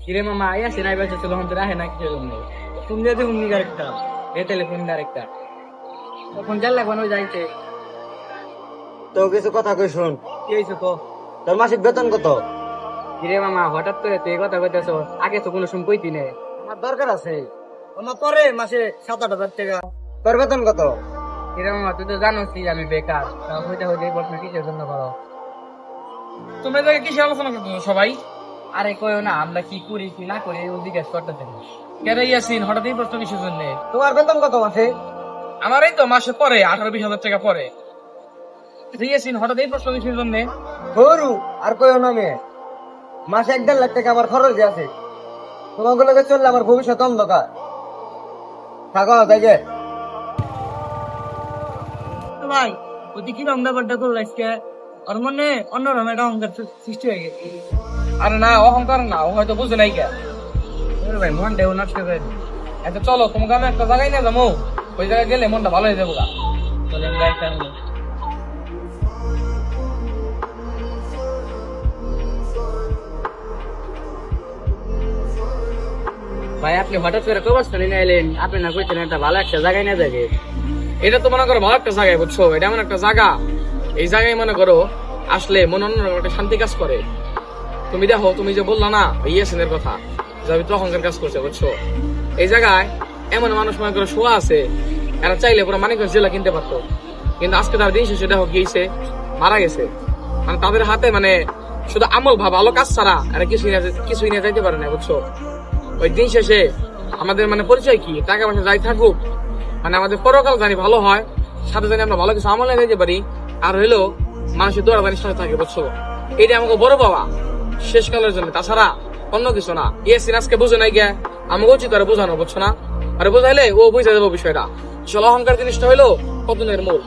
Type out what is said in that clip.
কিরে মামা আইয়া সিনাই বাজে ছিল হন রাহে না কিছু জন্য তুমি যদি উন্নি আরেকটা এ টেলিফোন আরেকটা তখন জাল লাগবে না যাইতে তো কিছু কথা কই শুন। কি হইছে কো তোর মাসিক বেতন কত? কিরে মামা হঠাৎ করে তুই এই কথা কইতেছ আগে তো কোনো সময় কইতি নে আমার দরকার আছে। আমার পরে মাসে 7-8 হাজার টাকা। তোর বেতন কত? কিরে মামা তুই তো জানোসই আমি বেকার তাও হইতে হইতে এই প্রশ্ন কিসের জন্য করো তোমরা এটাকে কিসে আলোচনা করতেছো সবাই? আরে কইও না আমরা কি করি কি না করি ও জিজ্ঞেস করতেছি কেন ইয়াসিন হঠাৎ এই প্রশ্ন কিসের জন্য? তোমার বেতন কত মাসে? আমার এই তো মাসে পরে 18-20 হাজার টাকা পরে। ইয়াসিন হঠাৎ এই প্রশ্ন কিসের জন্য? গরু আর কইও না মেয়ে, মাসে 1.5 লাখ টাকা আমার খরচ আছে। তোমাকে লগে চললে আমার ভবিষ্যৎ অন্ধকার। থাকো তাই যে ভাই ওই কি রং ব্যাপারটা করলো আজকে ওর মনে অন্যরকম একটা অহংকার সৃষ্টি হয়ে গেছে আরে না অহংকার না, ও হয়তো বুঝে নাই কে। ভাই মনটাও নষ্ট করে দিই আচ্ছা চলো তোমাকে আমি একটা জায়গায় নিয়ে যাবো, ওই জায়গায় গেলে মনটা ভালো হয়ে যাবো গা। চলেন গাইটা ভাই আপনি হঠাৎ করে কবার শুনে এলেন আপনি না কইছেন একটা ভালো একটা জায়গায় না যাবে এটা তো মনে করো ভালো একটা জায়গায়, বুঝছো? এটা এমন একটা জায়গা, এই জায়গায় মনে করো আসলে মনে অন্যরকম একটা শান্তি কাজ করে। তুমি দেখো, তুমি যে বললা না ইয়াসিনের কথা যে আমি তো অহংকার কাজ করছে, বুঝছো? এই জায়গায় এমন মানুষ মনে করো শোয়া আছে, এরা চাইলে পুরো মানিকগঞ্জ জেলা কিনতে পারতো, কিন্তু আজকে তার দিন শেষে দেখো গিয়েছে মারা গেছে। মানে তাদের হাতে মানে শুধু আমল ভাব ভালো কাজ ছাড়া এরা কিছুই নিয়ে যাইতে পারে না, বুঝছো? ওই দিন শেষে আমাদের মানে পরিচয় কি, টাকা পয়সা যাই থাকুক, মানে আমাদের পরকাল জানি ভালো হয়, সাথে জানি আমরা ভালো কিছু আমল নিয়ে যেতে পারি, আর হইলো মানুষের দৌড়াদানির সাথে থাকে, বুঝছো? এটা আমাকে বড় পাওয়া শেষকালের জন্য, তাছাড়া অন্য কিছু না। ইয়াসিন আজকে বুঝে নাই গে, আমাকে উচিত আরে বোঝানো, বুঝছো না? আরে বোঝাইলে ও বুঝে যাবো বিষয়টা। আসলে অহংকার জিনিসটা হইলো পতনের মূল।